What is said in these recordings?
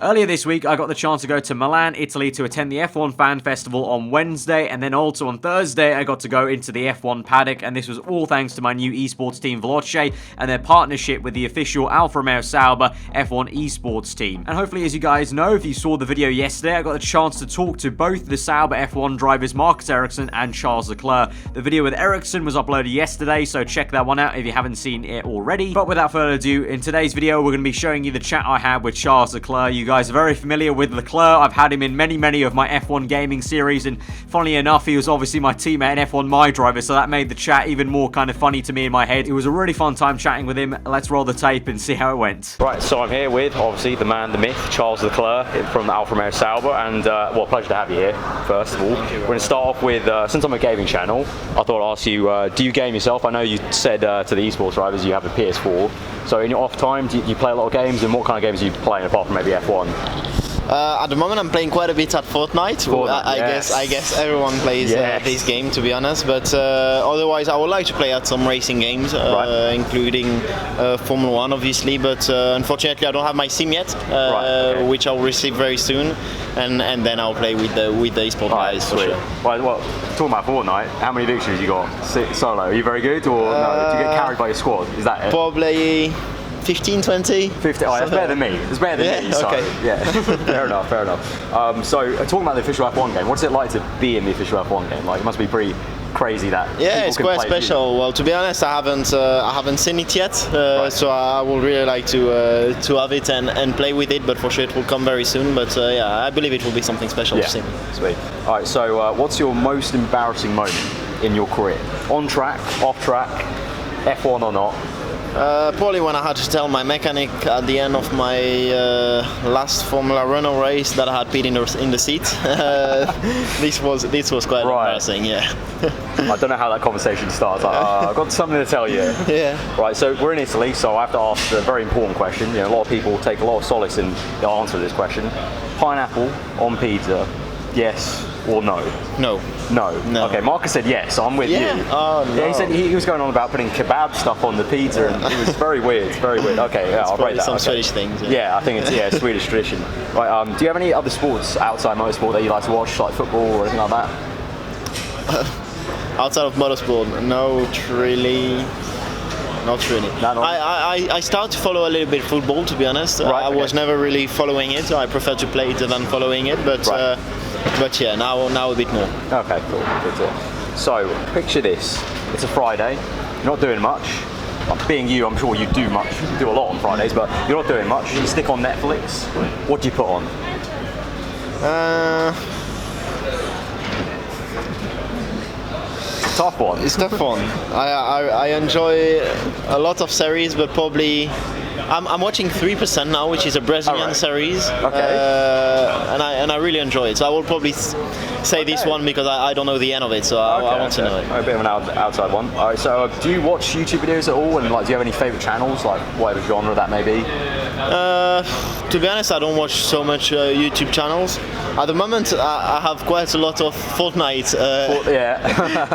Earlier this week, I got the chance to go to Milan, Italy to attend the F1 Fan Festival on Wednesday, and then also on Thursday, I got to go into the F1 Paddock, and this was all thanks to my new esports team, Veloce, and their partnership with the official Alfa Romeo Sauber F1 esports team. And hopefully, as you guys know, if you saw the video yesterday, I got the chance to talk to both the Sauber F1 drivers, Marcus Ericsson and Charles Leclerc. The video with Ericsson was uploaded yesterday, so check that one out if you haven't seen it already. But without further ado, in today's video, we're going to be showing you the chat I had with Charles Leclerc. You guys are very familiar with Leclerc. I've had him in many of my F1 gaming series, and funnily enough, he was obviously my teammate in F1 My Driver, so that made the chat even more kind of funny to me in my head. It was a really fun time chatting with him. Let's roll the tape and see how it went. Right, so I'm here with, obviously, the man, the myth, Charles Leclerc from the Alfa Romeo Sauber, and, well, pleasure to have you here, first of all. We're going to start off with, since I'm a gaming channel, I thought I'd ask you, do you game yourself? I know you said to the esports drivers you have a PS4, so in your off time, do you play a lot of games, and what kind of games are you playing apart from maybe F1? At the moment, I'm playing quite a bit at Fortnite. I guess everyone plays this game, to be honest. But otherwise, I would like to play at some racing games, including Formula 1, obviously. But unfortunately, I don't have my sim yet, which I'll receive very soon, and then I'll play with the esports guys. For sure. Well, talking about Fortnite, how many victories you got solo? Are you very good, or no? Do you get carried by your squad? Is that it? Probably 15, 20. 50. Oh, that's better than me. It's better than me. So, okay. Yeah. Fair enough. So, talking about the official F1 game, what's it like to be in the official F1 game? Like, it must be pretty crazy that. Yeah, it's quite special. Well, to be honest, I haven't seen it yet, so I would really like to have it and play with it. But for sure, it will come very soon. But yeah, I believe it will be something special to see. Sweet. All right. So, what's your most embarrassing moment in your career? On track, off track, F1 or not? Probably when I had to tell my mechanic at the end of my last Formula Renault race that I had peed in the seat. This was quite embarrassing, yeah. I don't know how that conversation starts. I've got something to tell you. Yeah. Right, so we're in Italy, so I have to ask a very important question. You know, a lot of people take a lot of solace in the answer to this question. Pineapple on pizza, yes or no? No. No. Okay, Marcus said yes, so I'm with you. Oh, no. Yeah, he said he was going on about putting kebab stuff on the pizza, and it was very weird. Okay, yeah, I'll break that. Some Swedish things. Yeah, I think it's Swedish tradition. Right, do you have any other sports outside motorsport that you like to watch, like football or anything like that? Outside of motorsport, not really. I started to follow a little bit football, to be honest. I was never really following it. I prefer to play it than following it, but yeah, now a bit more. Okay, cool. Good to hear. So, picture this. It's a Friday. You're not doing much. Being you, I'm sure you do much. You do a lot on Fridays, but you're not doing much. You stick on Netflix. What do you put on? Tough one. It's tough one. I enjoy a lot of series, but probably I'm watching 3% now, which is a Brazilian series, and I really enjoy it. So I will probably say this one because I don't know the end of it, so I want to know it. A bit of an outside one. All right. So do you watch YouTube videos at all, and do you have any favourite channels, like whatever genre that may be? To be honest, I don't watch so much YouTube channels. At the moment, I have quite a lot of Fortnite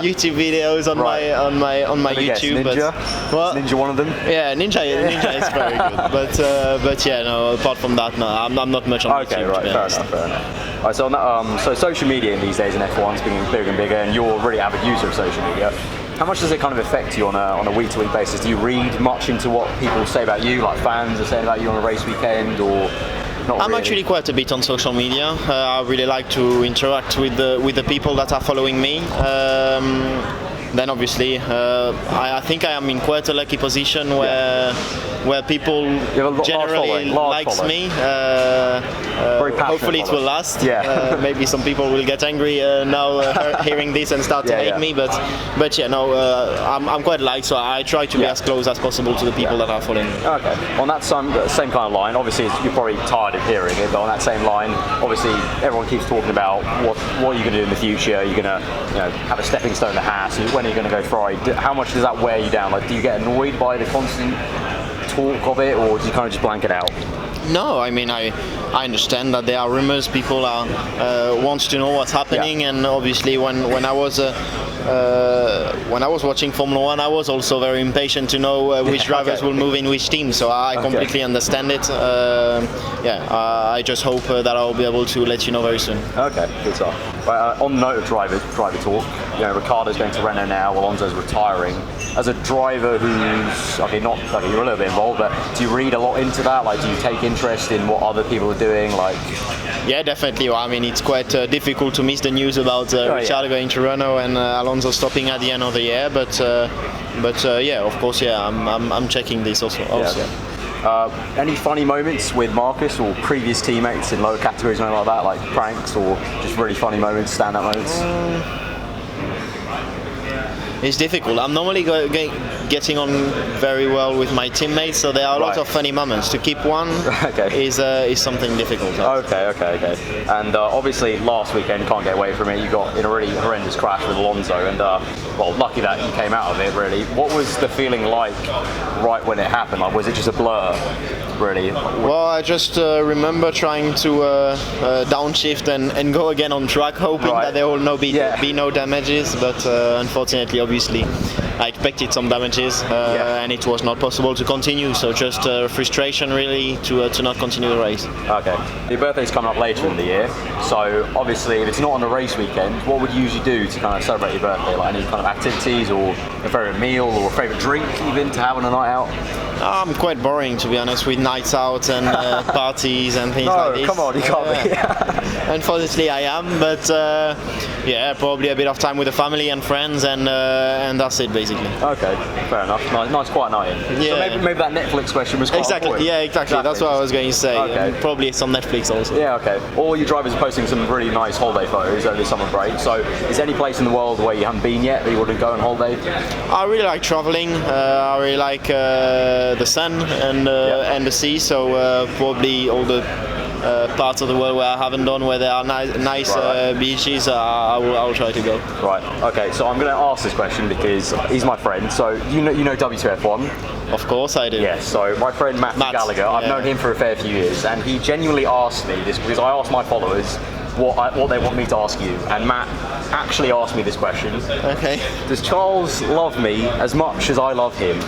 YouTube videos on my YouTube. Ninja? But, is Ninja one of them? Yeah, Ninja is very good. But yeah, no. Apart from that, no, I'm not much on YouTube. Okay, right. Fair enough. All right, so on that, so social media these days in F1 is becoming bigger and bigger, and you're a really avid user of social media. How much does it kind of affect you on a week-to-week basis? Do you read much into what people say about you, like fans are saying about you on a race weekend, or not? I'm actually quite a bit on social media. I really like to interact with the people that are following me. Then obviously, I think I am in quite a lucky position where people generally likes me. Hopefully it will last. Yeah. Maybe some people will get angry now hearing this and start to hate me, but yeah, no, I'm quite liked, so I try to be as close as possible to the people that are following me. Okay. On that same kind of line, obviously you're probably tired of hearing it, but on that same line, obviously everyone keeps talking about what are you going to do in the future? You're going to have a stepping stone to Haas. When are you going to go Ferrari? How much does that wear you down? Like, do you get annoyed by the constant talk of it, or do you kind of just blank it out? No, I mean, I understand that there are rumors, people want to know what's happening, and obviously when I was when I was watching Formula 1, I was also very impatient to know which drivers will move in which team. So I completely understand it. I just hope that I'll be able to let you know very soon. Okay, good stuff. Right, on the note of driver talk, Ricciardo's going to Renault now, Alonso's retiring. As a driver who's, you're a little bit involved, but do you read a lot into that? Like, do you take interest in what other people are doing? Like, yeah, definitely. Well, I mean, it's quite difficult to miss the news about Ricciardo going to Renault and Alonso stopping at the end of the year. But yeah, of course, yeah, I'm checking this also. Any funny moments with Marcus or previous teammates in lower categories, or anything like that, like pranks or just really funny moments, stand-up moments? It's difficult. I'm normally getting on very well with my teammates, so there are a lot of funny moments. To keep one is something difficult. Okay. And obviously last weekend, can't get away from it, you got in a really horrendous crash with Alonso, and lucky that you came out of it, really. What was the feeling like right when it happened? Like, was it just a blur, really? Well, I just remember trying to downshift and go again on track, hoping that there will be no damages, but unfortunately, obviously, I expected some damages, and it was not possible to continue. So just frustration, really, to not continue the race. Okay. Your birthday's coming up later in the year, so obviously, if it's not on a race weekend, what would you usually do to kind of celebrate your birthday? Like any kind of activities, or a favourite meal, or a favourite drink, even to have on a night out? I'm quite boring, to be honest, with nights out and parties and things like this. Come on, you can't be. Unfortunately, I am, but probably a bit of time with the family and friends, and that's it, basically. Okay, fair enough. Nice quiet night in. Yeah. So maybe that Netflix question was quite important. Yeah, exactly. That's what I was going to say. Okay. Probably some Netflix also. Yeah, okay. All your drivers are posting some really nice holiday photos over the summer break. So, is there any place in the world where you haven't been yet that you want to go on holiday? I really like traveling. I really like the sun and the sea. So probably all the parts of the world where I haven't done, where there are nice beaches, I will try to go. Right. Okay. So I'm going to ask this question because he's my friend. So you know W2F1. Of course I do. Yes. So my friend Matt Gallagher, I've known him for a fair few years, and he genuinely asked me this because I asked my followers what they want me to ask you, and Matt actually asked me this question. Okay. Does Charles love me as much as I love him?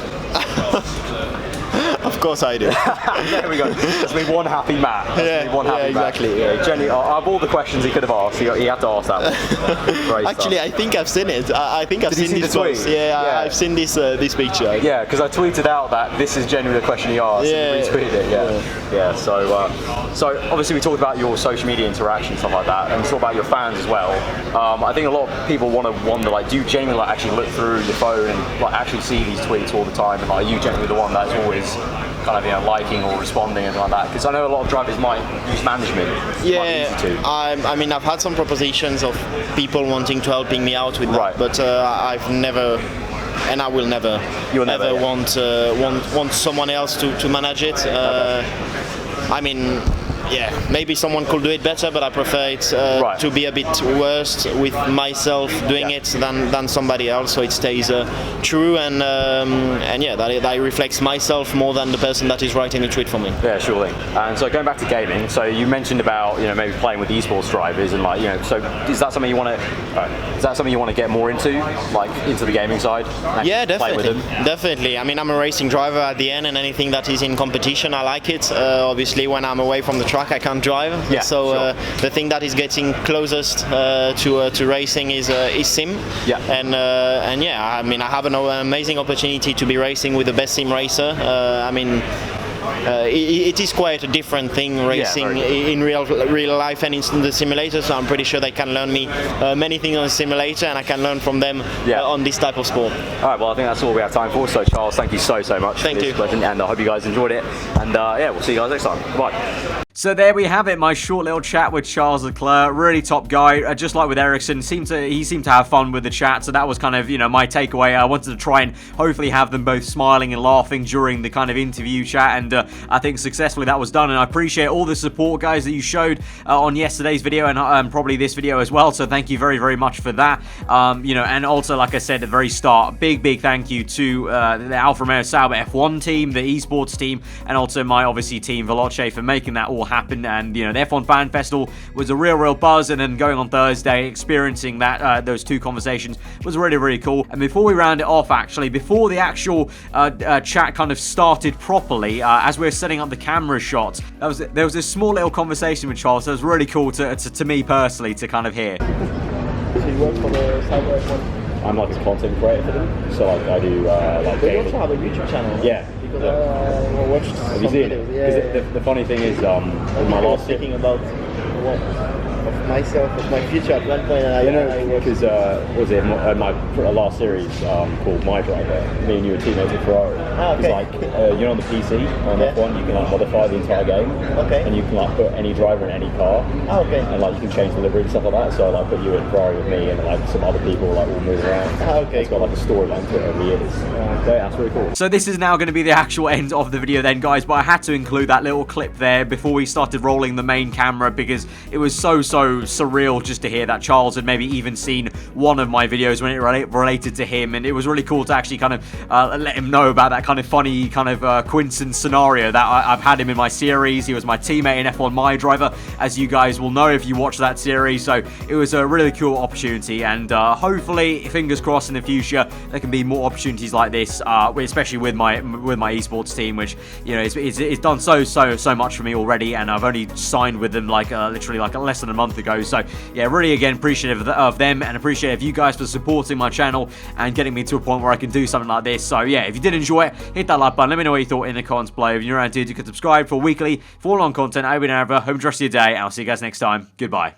Of course I do. There we go. That's me one happy Matt. Exactly. Yeah. Jenny, of all the questions he could have asked, he had to ask that one. Actually, I think I've seen it. I think I've seen this post. Yeah, I've seen this picture. Yeah, because I tweeted out that this is genuinely the question he asked. And he retweeted it. Yeah. So obviously we talked about your social media interaction and stuff like that, and we talked about your fans as well. I think a lot of people wonder, like, do you genuinely actually look through your phone and actually see these tweets all the time, and are you genuinely the one that's always kind of liking or responding and like that? Because I know a lot of drivers might use management. I mean, I've had some propositions of people wanting to helping me out with that, but I've never, and I will never, want someone else to manage it. I mean, maybe someone could do it better, but I prefer it to be a bit worse with myself doing it than somebody else, so it stays true and that reflects myself more than the person that is writing the tweet for me. Yeah, sure thing. And so going back to gaming, so you mentioned about maybe playing with esports drivers and so is that something you want to get more into, like into the gaming side? Yeah, definitely. I mean, I'm a racing driver at the end, and anything that is in competition, I like it. Obviously, when I'm away from the track, I can't drive. The thing that is getting closest to racing is sim. I mean, I have an amazing opportunity to be racing with the best sim racer. I mean, it is quite a different thing racing in real life and in the simulator, so I'm pretty sure they can learn me many things on the simulator, and I can learn from them on this type of sport. Alright, well, I think that's all we have time for. So Charles, thank you so much for this question, and I hope you guys enjoyed it, and we'll see you guys next time. Bye. So there we have it, my short little chat with Charles Leclerc. Really top guy, just like with Ericsson, he seemed to have fun with the chat, so that was kind of, my takeaway. I wanted to try and hopefully have them both smiling and laughing during the kind of interview chat, and I think successfully that was done, and I appreciate all the support, guys, that you showed on yesterday's video and probably this video as well, so thank you very, very much for that. And also, like I said at the very start, big thank you to the Alfa Romeo Sauber F1 team, the esports team, and also my, obviously, team Veloce for making that all happened, and the F1 Fan Festival was a real buzz. And then going on Thursday, experiencing that those two conversations was really cool. And before we round it off, actually, before the actual chat kind of started properly, as we were setting up the camera shots, there was this small little conversation with Charles that was really cool to me personally to kind of hear. So you work for the Sauber F1? I'm like a content creator for them, so I do like. But you also have a YouTube channel. Yeah. Because I watched. Have you seen it? Yeah. The funny thing is, in my last thinking about of myself, of my future at one point, and because was it my last series called My Driver? Me and you were teammates at Ferrari. Okay. It's like on the PC on F1, you can like modify the entire game. Okay. And you can like put any driver in any car. Okay. And like you can change the livery and stuff like that. So I like put you in Ferrari with me, and like some other people like will move around. Okay. It's got like a storyline to it over the years. Yeah, that's really cool. So this is now going to be the actual end of the video then, guys, but I had to include that little clip there before we started rolling the main camera because it was so surreal just to hear that Charles had maybe even seen one of my videos when it related to him, and it was really cool to actually kind of let him know about that kind of funny kind of coincidence scenario that I've had him in my series. He was my teammate in F1 My Driver, as you guys will know if you watch that series, so it was a really cool opportunity, and hopefully, fingers crossed, in the future there can be more opportunities like this, especially with my esports team, which it's done so much for me already, and I've only signed with them like literally like less than a month ago. So yeah, really again appreciative of them, and appreciative of you guys for supporting my channel and getting me to a point where I can do something like this. So yeah, if you did enjoy it, hit that like button, let me know what you thought in the comments below. If you're around, dude, you can subscribe for weekly full-on content. I've been aarava. Hope you enjoy your day, and I'll see you guys next time. Goodbye.